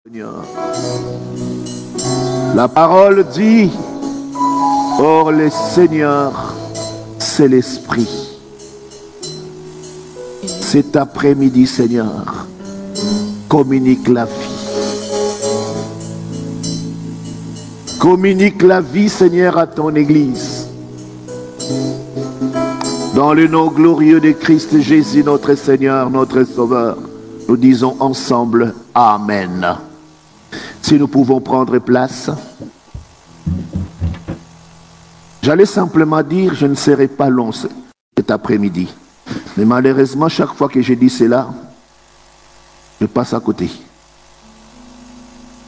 Seigneur. La parole dit, or le Seigneur, c'est l'Esprit. Cet après-midi, Seigneur, communique la vie. Communique la vie, Seigneur, à ton Église. Dans le nom glorieux de Christ Jésus, notre Seigneur, notre Sauveur, nous disons ensemble Amen. Si nous pouvons prendre place. J'allais simplement dire, je ne serai pas long cet après-midi. Mais malheureusement, chaque fois que je dis cela, je passe à côté.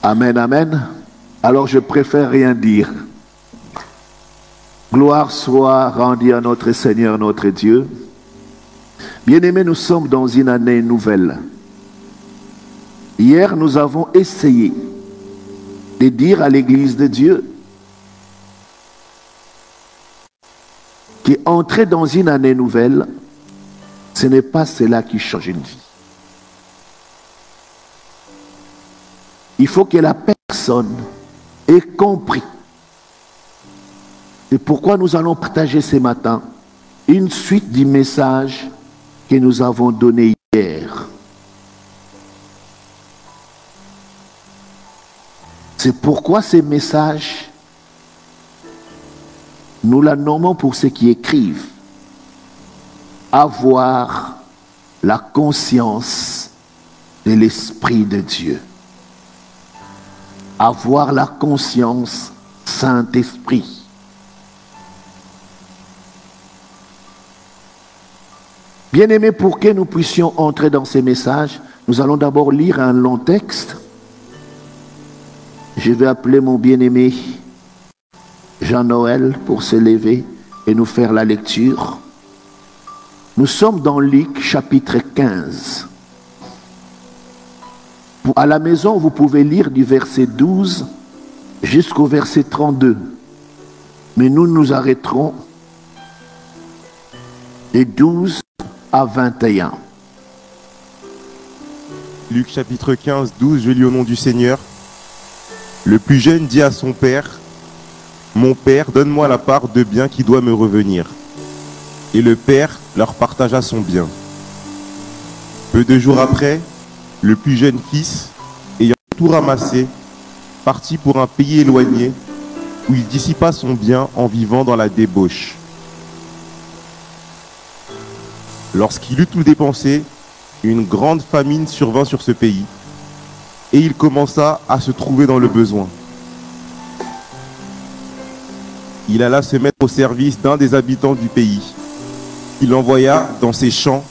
Amen, amen. Alors je préfère rien dire. Gloire soit rendue à notre Seigneur, notre Dieu. Bien-aimés, nous sommes dans une année nouvelle. Hier, nous avons essayé de dire à l'Église de Dieu qu'entrer dans une année nouvelle, ce n'est pas cela qui change une vie. Il faut que la personne ait compris. C'est pourquoi nous allons partager ce matin une suite du message que nous avons donné hier. C'est pourquoi ces messages, nous la nommons pour ceux qui écrivent, avoir la conscience de l'Esprit de Dieu. Avoir la conscience Saint-Esprit. Bien-aimés, pour que nous puissions entrer dans ces messages, nous allons d'abord lire un long texte. Je vais appeler mon bien-aimé Jean-Noël pour se lever et nous faire la lecture. Nous sommes dans Luc chapitre 15. À la maison, vous pouvez lire du verset 12 jusqu'au verset 32. Mais nous nous arrêterons de 12 à 21. Luc chapitre 15, 12, je lis au nom du Seigneur. Le plus jeune dit à son père, « Mon père, donne-moi la part de bien qui doit me revenir. » Et le père leur partagea son bien. Peu de jours après, le plus jeune fils, ayant tout ramassé, partit pour un pays éloigné, où il dissipa son bien en vivant dans la débauche. Lorsqu'il eut tout dépensé, une grande famine survint sur ce pays, et il commença à se trouver dans le besoin. Il alla se mettre au service d'un des habitants du pays. Il envoya dans ses champs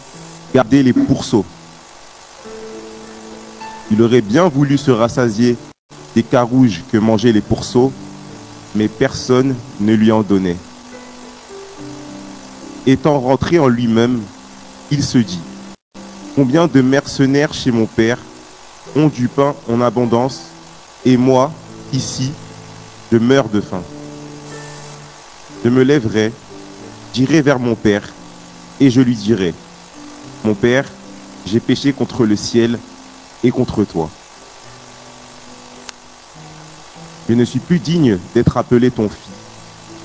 garder les pourceaux. Il aurait bien voulu se rassasier des carouges que mangeaient les pourceaux, mais personne ne lui en donnait. Étant rentré en lui-même, il se dit, « Combien de mercenaires chez mon père ont du pain en abondance, et moi, ici, je meurs de faim. Je me lèverai, j'irai vers mon père, et je lui dirai, « Mon père, j'ai péché contre le ciel et contre toi. Je ne suis plus digne d'être appelé ton fils.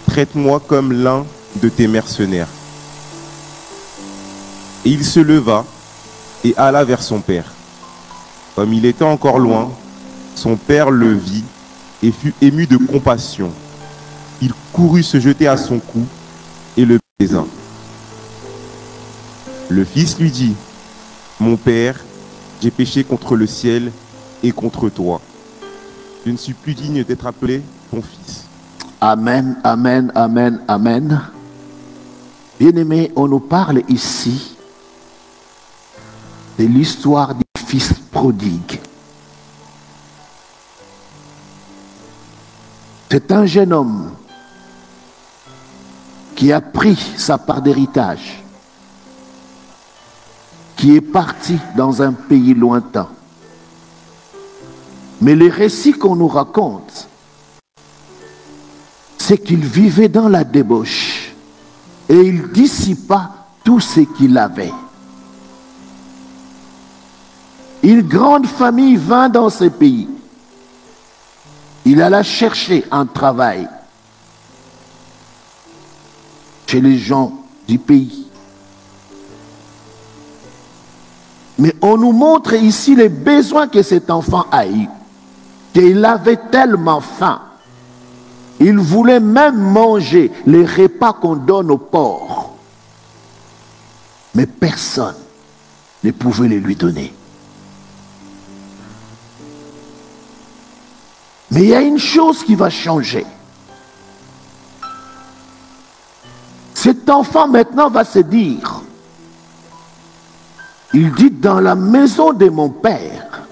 Traite-moi comme l'un de tes mercenaires. » Et il se leva et alla vers son père. Comme il était encore loin, son père le vit et fut ému de compassion. Il courut se jeter à son cou et le baisa. Le fils lui dit, « Mon père, j'ai péché contre le ciel et contre toi. Je ne suis plus digne d'être appelé ton fils. » Amen, amen, amen, amen. Bien-aimés, on nous parle ici de l'histoire du fils prodigue. C'est un jeune homme qui a pris sa part d'héritage, qui est parti dans un pays lointain. Mais le récit qu'on nous raconte, c'est qu'il vivait dans la débauche et il dissipa tout ce qu'il avait. Une grande famille vint dans ce pays. Il alla chercher un travail chez les gens du pays. Mais on nous montre ici les besoins que cet enfant a eu. Qu'il avait tellement faim. Il voulait même manger les repas qu'on donne aux porcs. Mais personne ne pouvait les lui donner. Mais il y a une chose qui va changer. Cet enfant maintenant va se dire, il dit, dans la maison de mon père,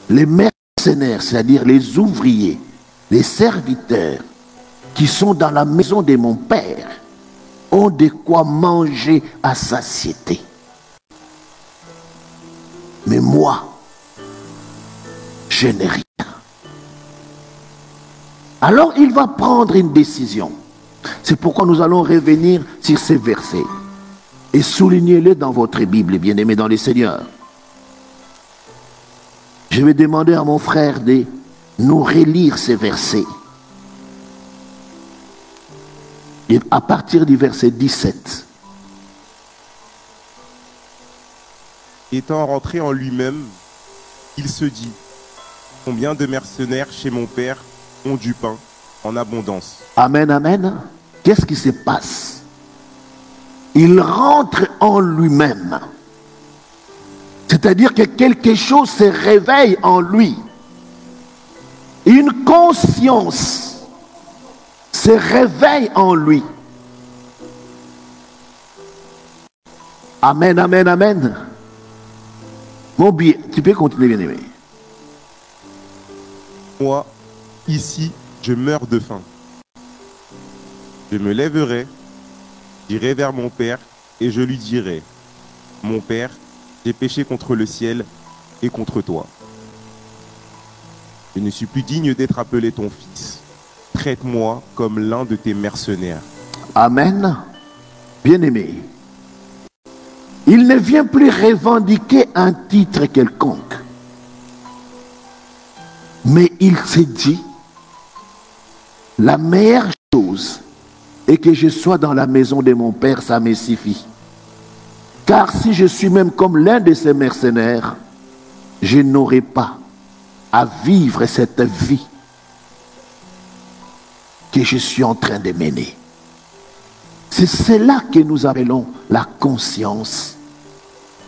les mercenaires, c'est-à-dire les ouvriers, les serviteurs qui sont dans la maison de mon père, ont de quoi manger à satiété. Mais moi, je n'ai rien. Alors il va prendre une décision. C'est pourquoi nous allons revenir sur ces versets. Et soulignez-les dans votre Bible, bien-aimés dans le Seigneur. Je vais demander à mon frère de nous relire ces versets. Et à partir du verset 17. Étant rentré en lui-même, il se dit, combien de mercenaires chez mon père ont du pain en abondance. Amen, amen. Qu'est-ce qui se passe? Il rentre en lui-même. C'est-à-dire que quelque chose se réveille en lui. Une conscience se réveille en lui. Amen, amen, amen. Mon bien, tu peux continuer, bien-aimé. Moi, ici, je meurs de faim. Je me lèverai, j'irai vers mon père et je lui dirai, mon père, j'ai péché contre le ciel et contre toi. Je ne suis plus digne d'être appelé ton fils. Traite-moi comme l'un de tes mercenaires. Amen. Bien-aimé, il ne vient plus revendiquer un titre quelconque. Mais il s'est dit, la meilleure chose est que je sois dans la maison de mon père, ça me suffit. Car si je suis même comme l'un de ces mercenaires, je n'aurai pas à vivre cette vie que je suis en train de mener. C'est cela que nous appelons la conscience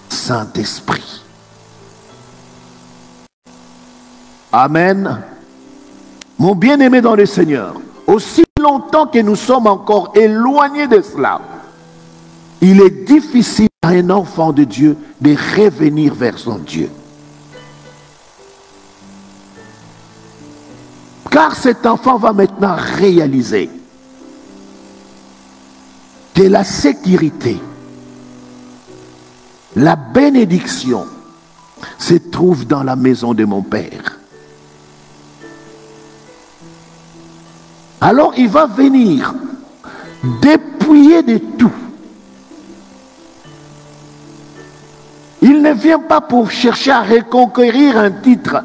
Saint-Esprit. Amen. Mon bien-aimé dans le Seigneur, aussi longtemps que nous sommes encore éloignés de cela, il est difficile à un enfant de Dieu de revenir vers son Dieu. Car cet enfant va maintenant réaliser que la sécurité, la bénédiction se trouve dans la maison de mon Père. Alors il va venir dépouiller de tout. Il ne vient pas pour chercher à reconquérir un titre.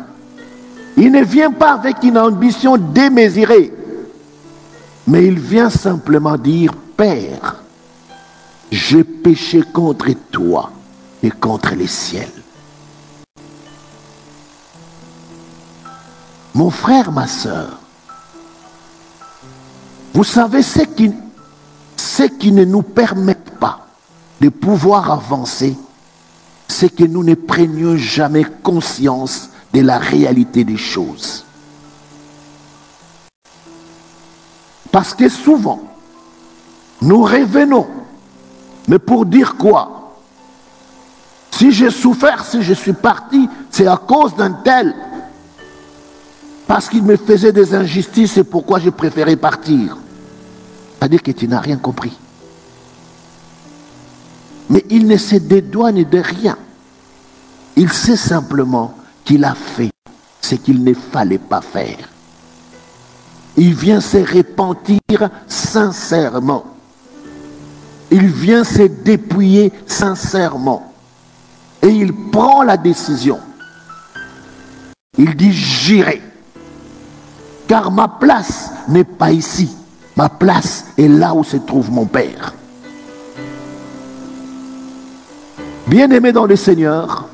Il ne vient pas avec une ambition démesurée. Mais il vient simplement dire, Père, j'ai péché contre toi et contre les ciels. Mon frère, ma soeur, vous savez ce qui ne nous permet pas de pouvoir avancer, c'est que nous ne prenions jamais conscience de la réalité des choses. Parce que souvent, nous revenons, mais pour dire quoi? Si j'ai souffert, si je suis parti, c'est à cause d'un tel. Parce qu'il me faisait des injustices, c'est pourquoi j'ai préféré partir. C'est-à-dire que tu n'as rien compris. Mais il ne se dédouane de rien. Il sait simplement qu'il a fait ce qu'il ne fallait pas faire. Il vient se repentir sincèrement. Il vient se dépouiller sincèrement. Et il prend la décision. Il dit, j'irai. Car ma place n'est pas ici. Ma place est là où se trouve mon Père. Bien-aimés dans le Seigneur,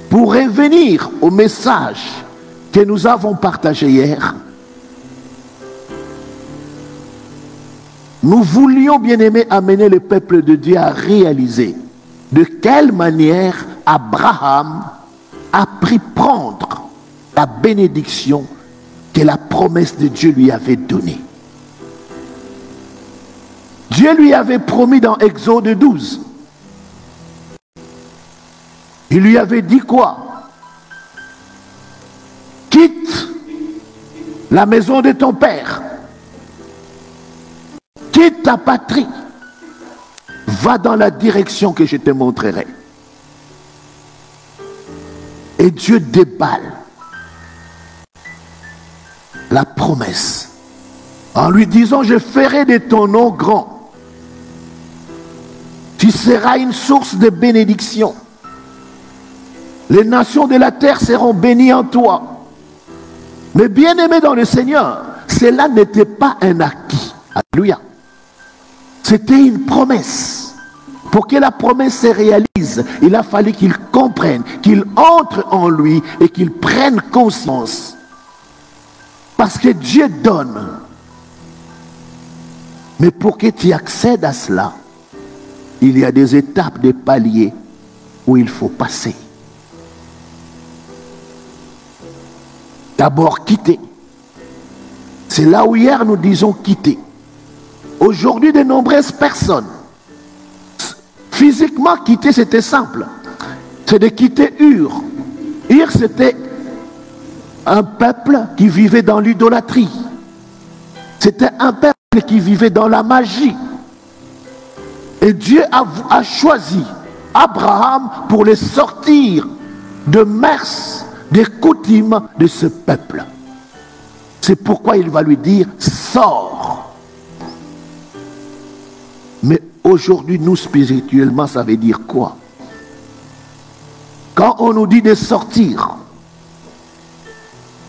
pour revenir au message que nous avons partagé hier, nous voulions, bien-aimés, amener le peuple de Dieu à réaliser de quelle manière Abraham a pris prendre la bénédiction que la promesse de Dieu lui avait donnée. Dieu lui avait promis dans Exode 12. Il lui avait dit quoi? Quitte la maison de ton père. Quitte ta patrie. Va dans la direction que je te montrerai. Et Dieu déballe la promesse en lui disant, je ferai de ton nom grand. Tu seras une source de bénédiction. Les nations de la terre seront bénies en toi. Mais bien aimé dans le Seigneur, cela n'était pas un acquis. Alléluia. C'était une promesse. Pour que la promesse se réalise, il a fallu qu'il comprenne, qu'il entre en lui et qu'il prenne conscience. Parce que Dieu donne. Mais pour que tu accèdes à cela, il y a des étapes, des paliers où il faut passer. D'abord quitter. C'est là où hier nous disons quitter. Aujourd'hui, de nombreuses personnes, physiquement quitter c'était simple. C'est de quitter Ur. Ur c'était un peuple qui vivait dans l'idolâtrie. C'était un peuple qui vivait dans la magie. Et Dieu a choisi Abraham pour les sortir de mœurs, des coutumes de ce peuple. C'est pourquoi il va lui dire, sors. Mais aujourd'hui, nous spirituellement, ça veut dire quoi? Quand on nous dit de sortir,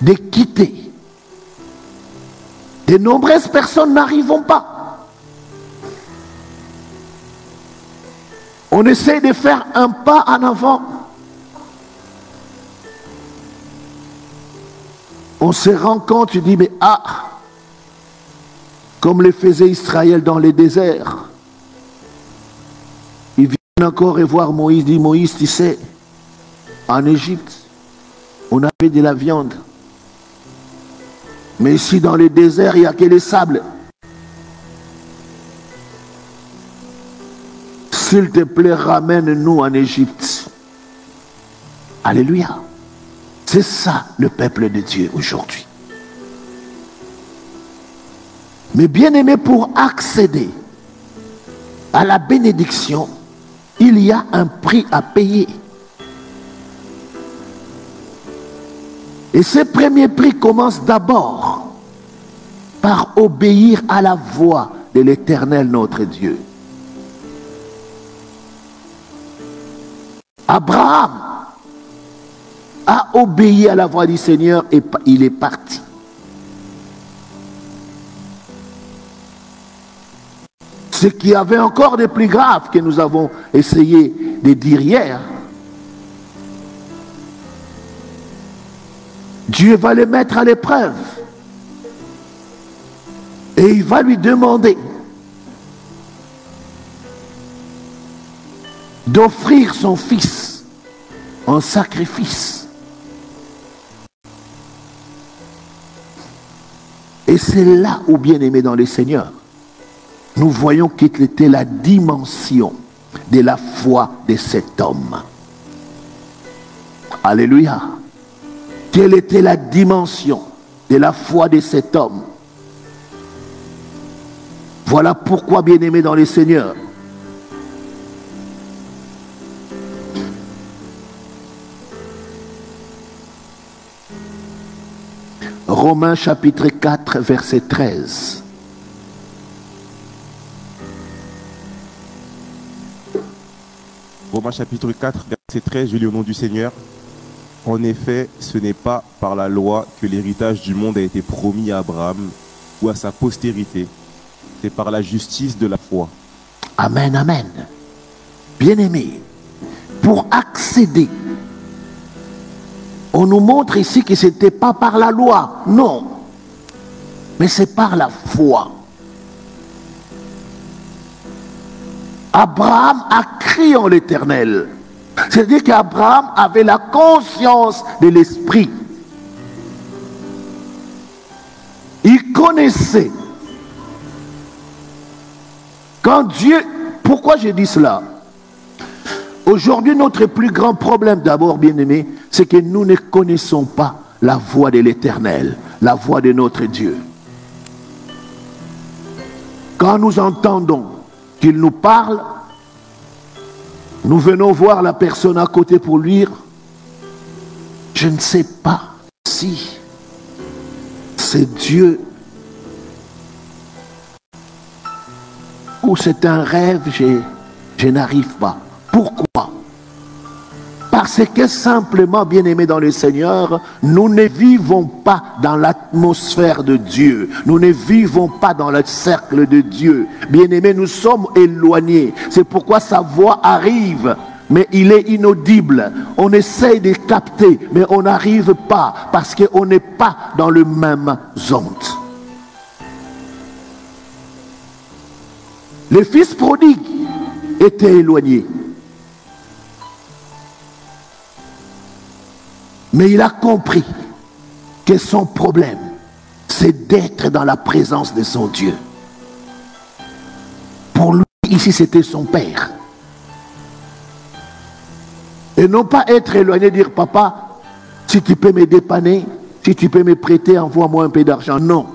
de quitter, de nombreuses personnes n'arrivent pas. On essaie de faire un pas en avant. On se rend compte, tu dis, mais comme le faisait Israël dans les déserts. Ils viennent encore et voir Moïse, dit, Moïse, tu sais, en Égypte, on avait de la viande. Mais ici, dans les déserts, il n'y a que les sables. S'il te plaît, ramène-nous en Égypte. Alléluia. C'est ça le peuple de Dieu aujourd'hui. Mais bien aimé, pour accéder à la bénédiction, il y a un prix à payer. Et ce premier prix commence d'abord par obéir à la voix de l'Éternel notre Dieu. Abraham a obéi à la voix du Seigneur et il est parti. Ce qui avait encore de plus grave que nous avons essayé de dire hier, Dieu va le mettre à l'épreuve et il va lui demander d'offrir son fils en sacrifice. Et c'est là où, bien aimé dans le Seigneur, nous voyons quelle était la dimension de la foi de cet homme. Alléluia. Quelle était la dimension de la foi de cet homme? Voilà pourquoi, bien aimé dans le Seigneur, Romains chapitre 4, verset 13. Romains chapitre 4, verset 13, je lis au nom du Seigneur. En effet, ce n'est pas par la loi que l'héritage du monde a été promis à Abraham ou à sa postérité. C'est par la justice de la foi. Amen, amen. Bien-aimés, pour accéder, on nous montre ici que ce n'était pas par la loi, non, mais c'est par la foi. Abraham a cru en l'Éternel. C'est-à-dire qu'Abraham avait la conscience de l'Esprit. Il connaissait. Quand Dieu... Pourquoi j'ai dit cela? Aujourd'hui, notre plus grand problème, d'abord, bien-aimé, c'est que nous ne connaissons pas la voix de l'Éternel, la voix de notre Dieu. Quand nous entendons qu'il nous parle, nous venons voir la personne à côté pour lui dire, je ne sais pas si c'est Dieu ou c'est un rêve, je n'arrive pas. Pourquoi? Parce que simplement, bien-aimés dans le Seigneur, nous ne vivons pas dans l'atmosphère de Dieu. Nous ne vivons pas dans le cercle de Dieu. Bien-aimés, nous sommes éloignés. C'est pourquoi sa voix arrive, mais il est inaudible. On essaye de capter, mais on n'arrive pas parce qu'on n'est pas dans le même onde. Le fils prodigue était éloigné. Mais il a compris que son problème, c'est d'être dans la présence de son Dieu. Pour lui, ici, c'était son père. Et non pas être éloigné, dire, papa, si tu peux me dépanner, si tu peux me prêter, envoie-moi un peu d'argent. Non.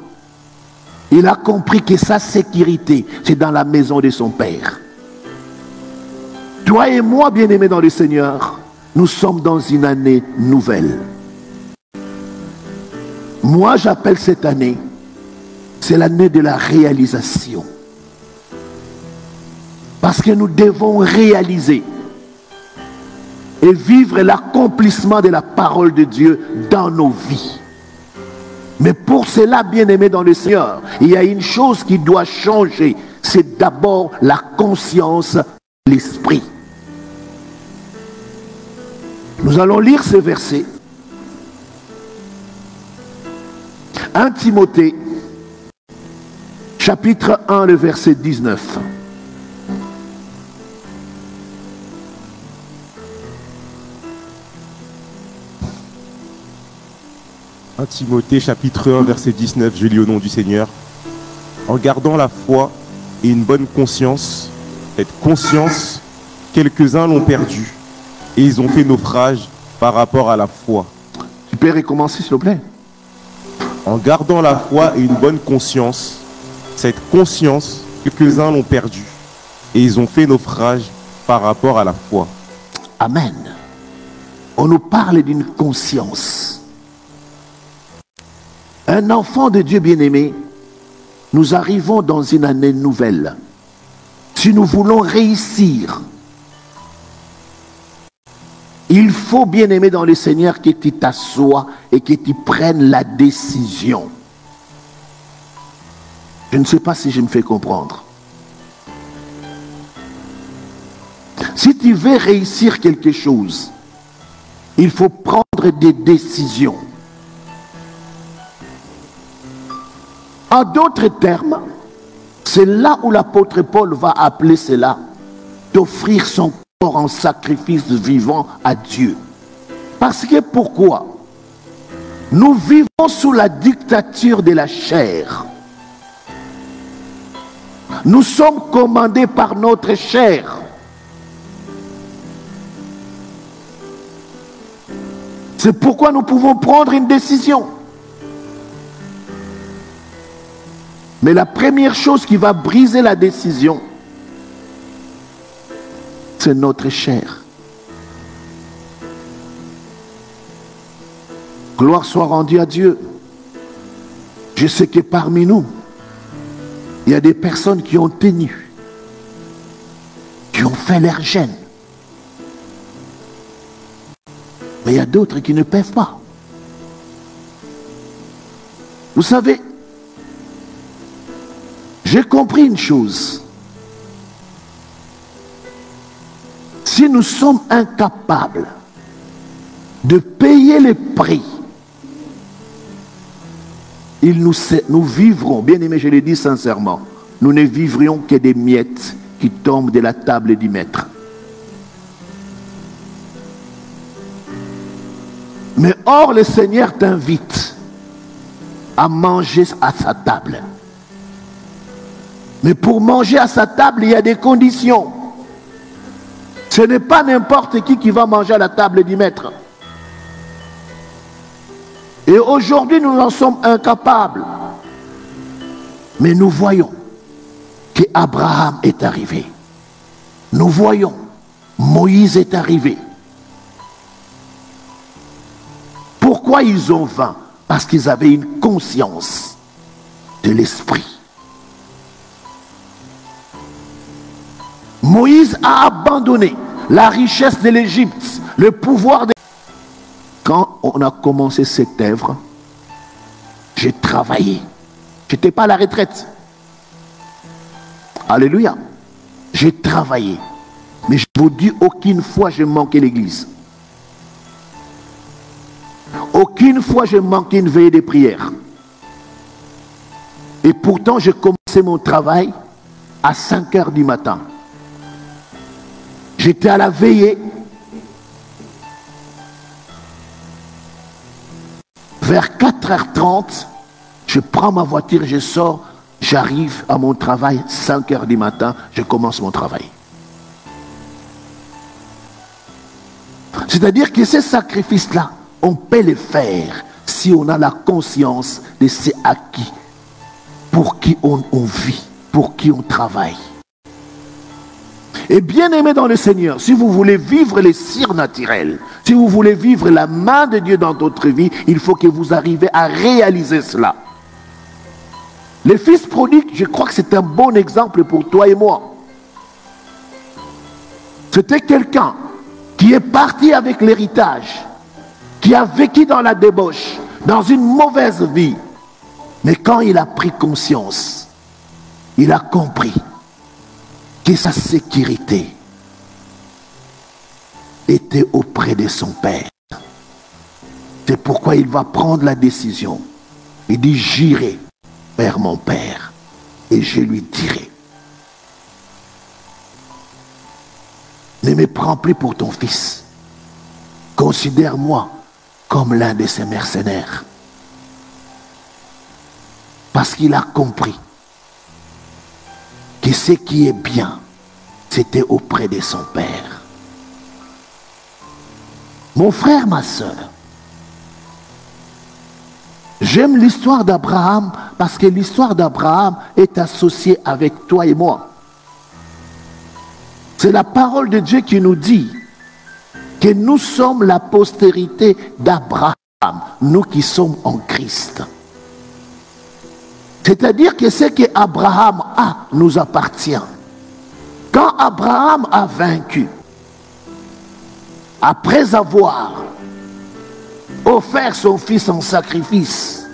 Il a compris que sa sécurité, c'est dans la maison de son père. Toi et moi, bien-aimés dans le Seigneur, nous sommes dans une année nouvelle. Moi, j'appelle cette année, c'est l'année de la réalisation. Parce que nous devons réaliser et vivre l'accomplissement de la parole de Dieu dans nos vies. Mais pour cela, bien-aimés dans le Seigneur, il y a une chose qui doit changer. C'est d'abord la conscience de l'esprit. Nous allons lire ce verset. 1 Timothée, chapitre 1, le verset 19. Timothée, chapitre 1, verset 19, je lis au nom du Seigneur. En gardant la foi et une bonne conscience, cette conscience, quelques-uns l'ont perdue. Et ils ont fait naufrage par rapport à la foi. Tu peux recommencer, s'il te plaît? En gardant la foi et une bonne conscience, cette conscience, quelques-uns l'ont perdue. Et ils ont fait naufrage par rapport à la foi. Amen. On nous parle d'une conscience. Un enfant de Dieu bien-aimé, nous arrivons dans une année nouvelle. Si nous voulons réussir, il faut, bien aimer dans le Seigneur, que tu t'assoies et que tu prennes la décision. Je ne sais pas si je me fais comprendre. Si tu veux réussir quelque chose, il faut prendre des décisions. En d'autres termes, c'est là où l'apôtre Paul va appeler cela d'offrir son corps en sacrifice vivant à Dieu. Parce que pourquoi? Nous vivons sous la dictature de la chair. Nous sommes commandés par notre chair. C'est pourquoi nous pouvons prendre une décision. Mais la première chose qui va briser la décision, c'est notre chair. Gloire soit rendue à Dieu. Je sais que parmi nous, il y a des personnes qui ont tenu, qui ont fait leur jeûne, Mais il y a d'autres qui ne peuvent pas. Vous savez, j'ai compris une chose. Si nous sommes incapables de payer les prix, nous vivrons, bien aimé, je le dis sincèrement, nous ne vivrions que des miettes qui tombent de la table du maître. Mais or, le Seigneur t'invite à manger à sa table. Mais pour manger à sa table, il y a des conditions. Ce n'est pas n'importe qui va manger à la table du maître. Et aujourd'hui, nous en sommes incapables. Mais nous voyons qu'Abraham est arrivé. Nous voyons Moïse est arrivé. Pourquoi ils ont faim? Parce qu'ils avaient une conscience de l'esprit. Moïse a abandonné la richesse de l'Égypte, le pouvoir de... Quand on a commencé cette œuvre, j'ai travaillé. Je n'étais pas à la retraite. Alléluia. J'ai travaillé. Mais je vous dis, aucune fois j'ai manqué l'église. Aucune fois j'ai manqué une veillée de prière. Et pourtant j'ai commencé mon travail à 5 heures du matin. J'étais à la veillée. Vers 4h30, je prends ma voiture, je sors, j'arrive à mon travail, 5 heures du matin, je commence mon travail. C'est-à-dire que ces sacrifices-là, on peut les faire si on a la conscience de ces acquis pour qui on vit, pour qui on travaille. Et bien aimé dans le Seigneur, si vous voulez vivre les surnaturels, si vous voulez vivre la main de Dieu dans votre vie, il faut que vous arriviez à réaliser cela. Le fils prodigue, je crois que c'est un bon exemple pour toi et moi. C'était quelqu'un qui est parti avec l'héritage, qui a vécu dans la débauche, dans une mauvaise vie. Mais quand il a pris conscience, il a compris que sa sécurité était auprès de son Père. C'est pourquoi il va prendre la décision. Il dit, j'irai vers mon Père et je lui dirai. Ne me prends plus pour ton fils. Considère-moi comme l'un de ses mercenaires. Parce qu'il a compris que ce qui est bien, c'était auprès de son Père. Mon frère, ma soeur, j'aime l'histoire d'Abraham parce que l'histoire d'Abraham est associée avec toi et moi. C'est la parole de Dieu qui nous dit que nous sommes la postérité d'Abraham, nous qui sommes en Christ. C'est-à-dire que ce que Abraham a nous appartient. Quand Abraham a vaincu, après avoir offert son fils en sacrifice,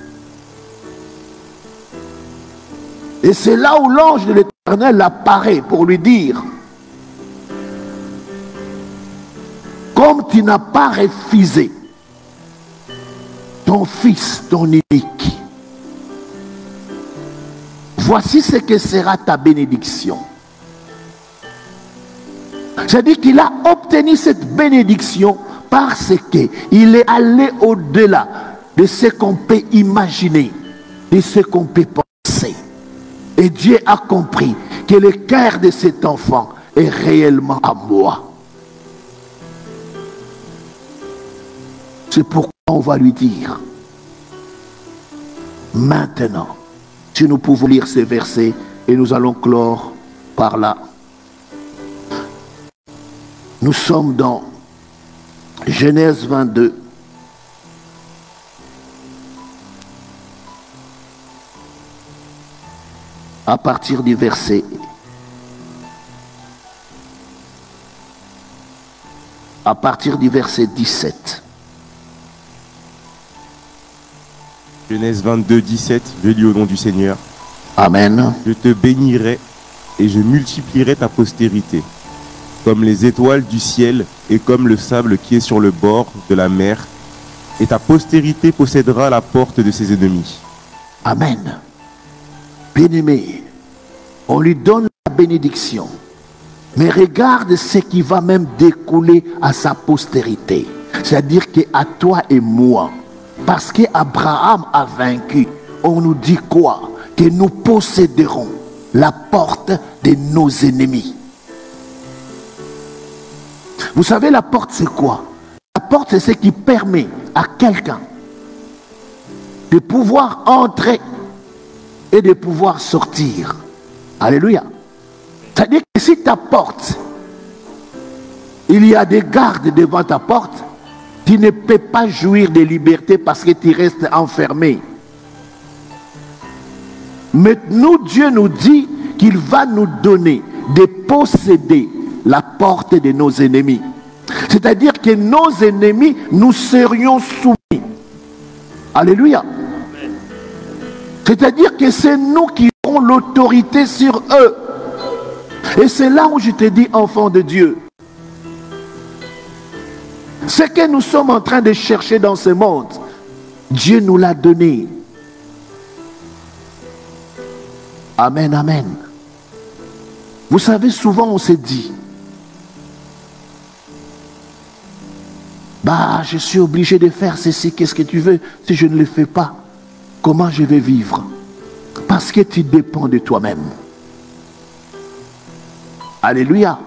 et c'est là où l'ange de l'Éternel apparaît pour lui dire, comme tu n'as pas refusé ton fils, ton unique, voici ce que sera ta bénédiction. C'est-à-dire qu'il a obtenu cette bénédiction parce qu'il est allé au-delà de ce qu'on peut imaginer, de ce qu'on peut penser. Et Dieu a compris que le cœur de cet enfant est réellement à moi. C'est pourquoi on va lui dire, maintenant, si nous pouvons lire ces versets et nous allons clore par là. Nous sommes dans Genèse 22. À partir du verset 17. Genèse 22, 17, je lis au nom du Seigneur. Amen. Je te bénirai et je multiplierai ta postérité, comme les étoiles du ciel et comme le sable qui est sur le bord de la mer, et ta postérité possédera la porte de ses ennemis. Amen. Bien-aimé, on lui donne la bénédiction. Mais regarde ce qui va même découler à sa postérité. C'est-à-dire qu'à toi et moi, parce qu'Abraham a vaincu, on nous dit quoi? Que nous posséderons la porte de nos ennemis. Vous savez, la porte c'est quoi? La porte c'est ce qui permet à quelqu'un de pouvoir entrer et de pouvoir sortir. Alléluia. C'est-à-dire que si ta porte, il y a des gardes devant ta porte, tu ne peux pas jouir de liberté parce que tu restes enfermé. Mais nous, Dieu nous dit qu'il va nous donner de posséder la porte de nos ennemis. C'est-à-dire que nos ennemis, nous serions soumis. Alléluia. C'est-à-dire que c'est nous qui aurons l'autorité sur eux. Et c'est là où je te dis, enfant de Dieu, ce que nous sommes en train de chercher dans ce monde, Dieu nous l'a donné. Amen, amen. Vous savez, souvent on se dit, bah, je suis obligé de faire ceci, qu'est-ce que tu veux? Si je ne le fais pas, comment je vais vivre? Parce que tu dépends de toi-même. Alléluia.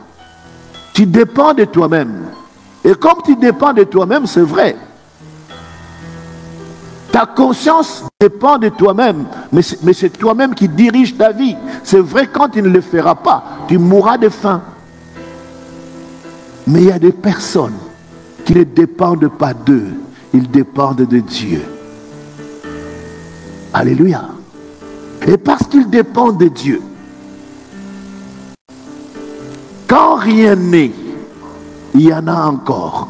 Tu dépends de toi-même. Et comme tu dépends de toi-même, c'est vrai. Ta conscience dépend de toi-même. Mais c'est toi-même qui dirige ta vie. C'est vrai, quand tu ne le feras pas, tu mourras de faim. Mais il y a des personnes qui ne dépendent pas d'eux. Ils dépendent de Dieu. Alléluia. Et parce qu'ils dépendent de Dieu, quand rien n'est, il y en a encore.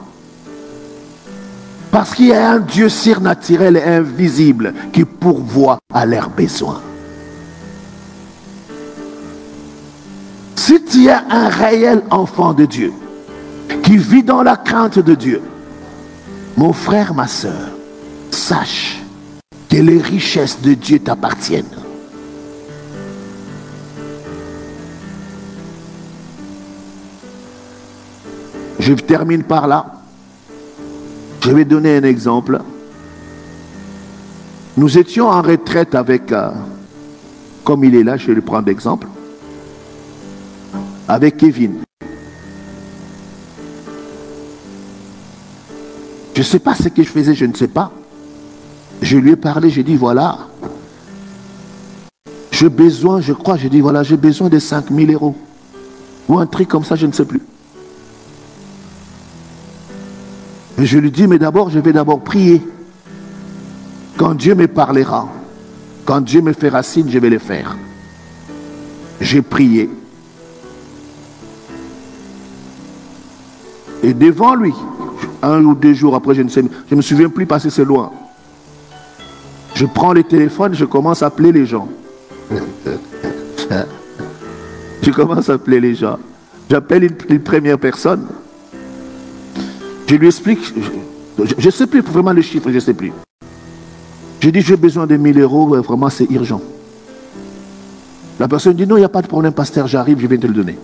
Parce qu'il y a un Dieu surnaturel et invisible qui pourvoit à leurs besoins. Si tu es un réel enfant de Dieu, qui vit dans la crainte de Dieu, mon frère, ma soeur, sache que les richesses de Dieu t'appartiennent. Je termine par là. Je vais donner un exemple. Nous étions en retraite avec, comme il est là, je vais le prendre d'exemple, avec Kevin. Je ne sais pas ce que je faisais, je ne sais pas. Je lui ai parlé, j'ai dit voilà, j'ai besoin, je crois, j'ai dit voilà, j'ai besoin de 5 000 €. Ou un truc comme ça, je ne sais plus. Et je lui dis, mais d'abord, je vais d'abord prier. Quand Dieu me parlera, quand Dieu me fera signe, je vais le faire. J'ai prié. Et devant lui, 1 ou 2 jours après, je ne me souviens plus parce que c'est loin. Je prends le téléphone, je commence à appeler les gens. Je commence à appeler les gens. J'appelle une première personne. Je lui explique, je ne sais plus vraiment le chiffre, je ne sais plus. Je dis, j'ai besoin de 1 000 €, vraiment c'est urgent. La personne dit, non, il n'y a pas de problème, pasteur, j'arrive, je vais te le donner.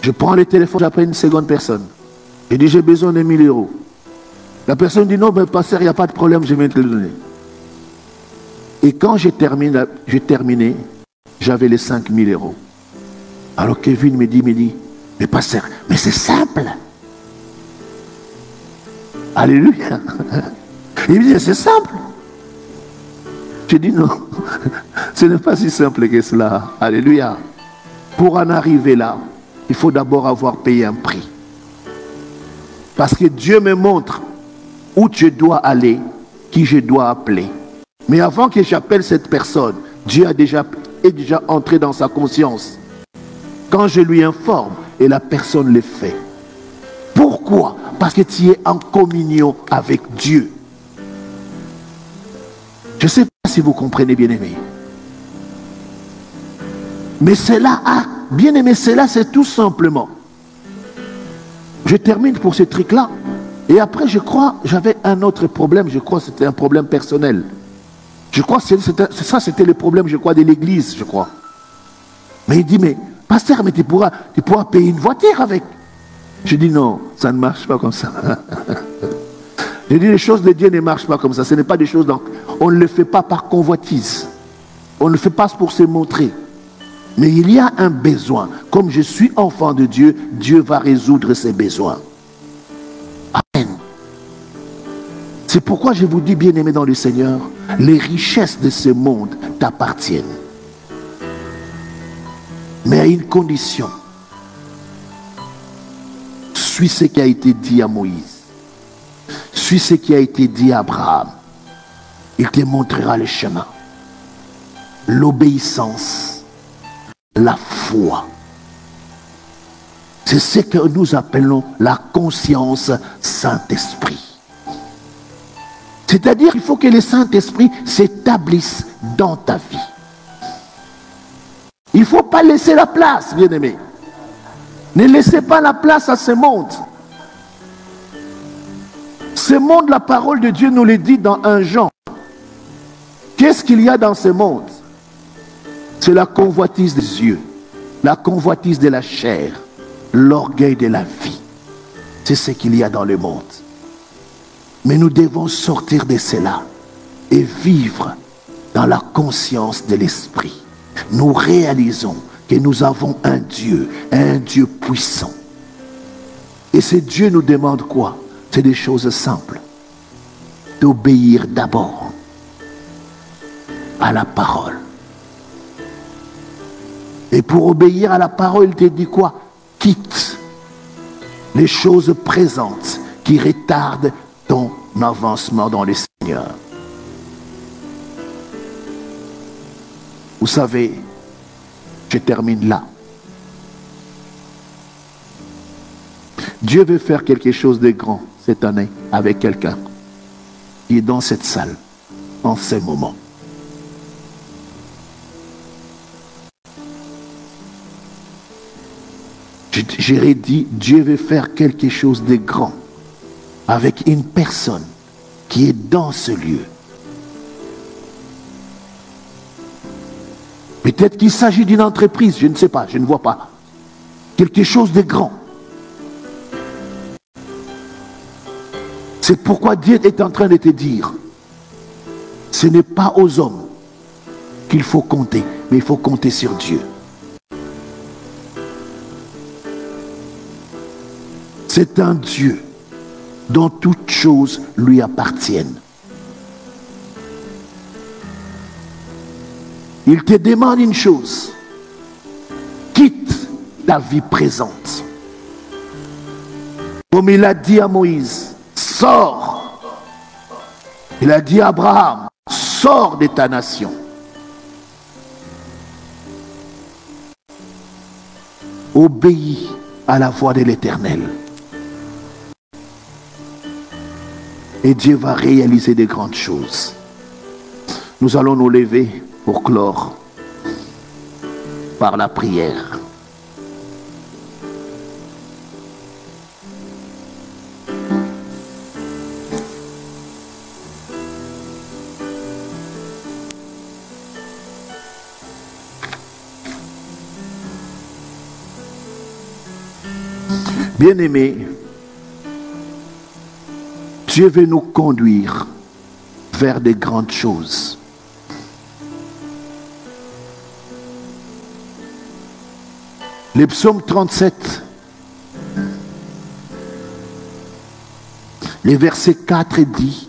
Je prends le téléphone, j'appelle une seconde personne. Je dis, j'ai besoin de 1 000 €. La personne dit, non, ben, pasteur, il n'y a pas de problème, je vais te le donner. Et quand j'ai terminé, j'avais les 5 000 €. Alors Kevin me dit, mais pasteur, mais c'est simple. Alléluia. Il me dit, c'est simple. Je dis non, ce n'est pas si simple que cela. Alléluia. Pour en arriver là, il faut d'abord avoir payé un prix. Parce que Dieu me montre où je dois aller, qui je dois appeler. Mais avant que j'appelle cette personne, Dieu est déjà entré dans sa conscience. Quand je lui informe, et la personne le fait. Pourquoi? Parce que tu es en communion avec Dieu. Je ne sais pas si vous comprenez, bien-aimés. Mais cela, bien-aimé, cela, c'est tout simplement. Je termine pour ce truc-là. Et après, je crois, j'avais un autre problème. Je crois que c'était un problème personnel. Je crois que c'était le problème, je crois, de l'église, je crois. Mais il dit, mais, pasteur, mais tu pourras payer une voiture avec. Je dis, non, ça ne marche pas comme ça. Je dis, les choses de Dieu ne marchent pas comme ça. Ce n'est pas des choses, donc, on ne le fait pas par convoitise. On ne le fait pas pour se montrer. Mais il y a un besoin. Comme je suis enfant de Dieu, Dieu va résoudre ses besoins. Amen. C'est pourquoi je vous dis, bien-aimés dans le Seigneur, les richesses de ce monde t'appartiennent. Mais à une condition. Suis ce qui a été dit à Moïse. Suis ce qui a été dit à Abraham. Il te montrera le chemin. L'obéissance, la foi. C'est ce que nous appelons la conscience Saint-Esprit. C'est-à-dire qu'il faut que le Saint-Esprit s'établisse dans ta vie. Il ne faut pas laisser la place, bien-aimé. Ne laissez pas la place à ce monde. Ce monde, la parole de Dieu nous le dit dans 1 Jean. Qu'est-ce qu'il y a dans ce monde? C'est la convoitise des yeux, la convoitise de la chair, l'orgueil de la vie. C'est ce qu'il y a dans le monde. Mais nous devons sortir de cela et vivre dans la conscience de l'Esprit. Nous réalisons que nous avons un Dieu puissant. Et ce Dieu nous demande quoi? C'est des choses simples. D'obéir d'abord à la parole. Et pour obéir à la parole, il te dit quoi? Quitte les choses présentes qui retardent ton avancement dans le Seigneur. Vous savez, je termine là. Dieu veut faire quelque chose de grand cette année avec quelqu'un qui est dans cette salle en ce moment. J'ai dit, Dieu veut faire quelque chose de grand avec une personne qui est dans ce lieu. Peut-être qu'il s'agit d'une entreprise, je ne sais pas, je ne vois pas. Quelque chose de grand. C'est pourquoi Dieu est en train de te dire, ce n'est pas aux hommes qu'il faut compter, mais il faut compter sur Dieu. C'est un Dieu dont toutes choses lui appartiennent. Il te demande une chose. Quitte ta vie présente. Comme il a dit à Moïse, sors. Il a dit à Abraham, sors de ta nation. Obéis à la voix de l'Éternel. Et Dieu va réaliser de grandes choses. Nous allons nous lever pour clore par la prière. Bien-aimés, Dieu veut nous conduire vers de grandes choses. Le psaume 37, le verset 4 dit,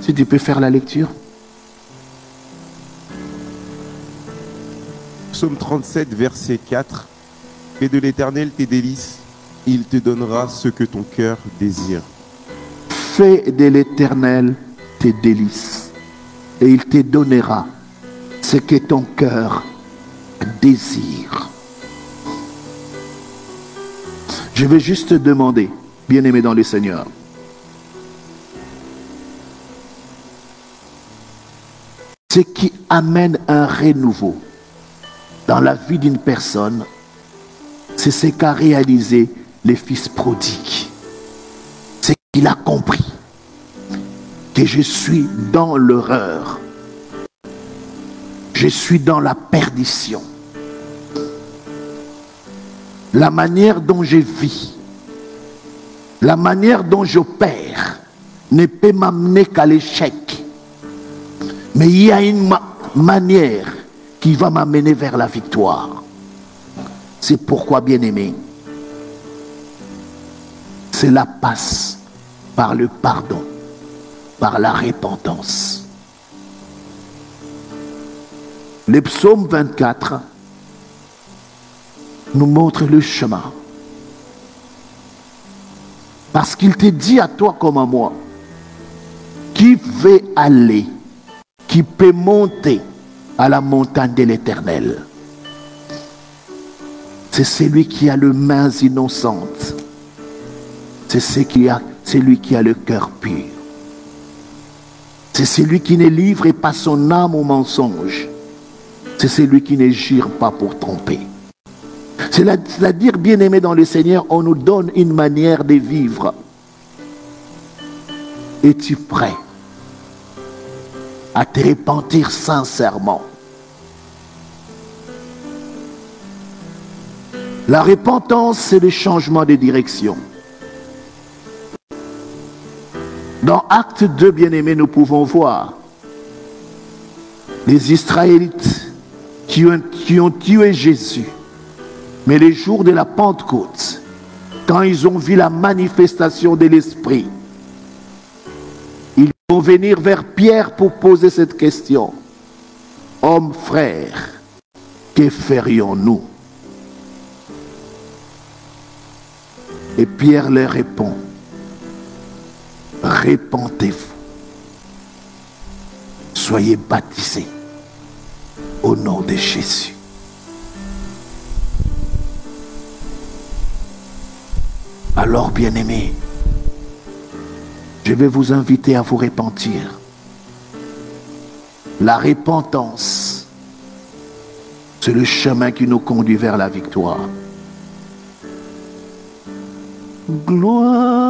si tu peux faire la lecture. Psaume 37, verset 4. Fais de l'Éternel tes délices, il te donnera ce que ton cœur désire. Fais de l'Éternel tes délices, et il te donnera ce que ton cœur désire. Je vais juste te demander, bien-aimé dans le Seigneur, ce qui amène un renouveau dans la vie d'une personne, c'est ce qu'a réalisé le fils prodigue. C'est qu'il a compris que je suis dans l'horreur. Je suis dans la perdition. La manière dont je vis, la manière dont j'opère ne peut m'amener qu'à l'échec. Mais il y a une manière qui va m'amener vers la victoire. C'est pourquoi, bien-aimé, cela passe par le pardon, par la repentance. Le psaume 24 nous montre le chemin. Parce qu'il te dit à toi comme à moi, qui veut aller, qui peut monter à la montagne de l'Éternel. C'est celui qui a les mains innocentes. C'est celui qui a le cœur pur. C'est celui qui ne livre pas son âme au mensonge. C'est celui qui ne jure pas pour tromper. C'est-à-dire, bien-aimé dans le Seigneur, on nous donne une manière de vivre. Es-tu prêt à te repentir sincèrement? La repentance, c'est le changement de direction. Dans Acte 2, bien-aimés, nous pouvons voir les Israélites qui ont tué Jésus. Mais les jours de la Pentecôte, quand ils ont vu la manifestation de l'Esprit, ils vont venir vers Pierre pour poser cette question. Homme frère, que ferions-nous? Et Pierre leur répond, répentez-vous, soyez baptisés au nom de Jésus. Alors, bien-aimés, je vais vous inviter à vous repentir. La repentance, c'est le chemin qui nous conduit vers la victoire. Gloire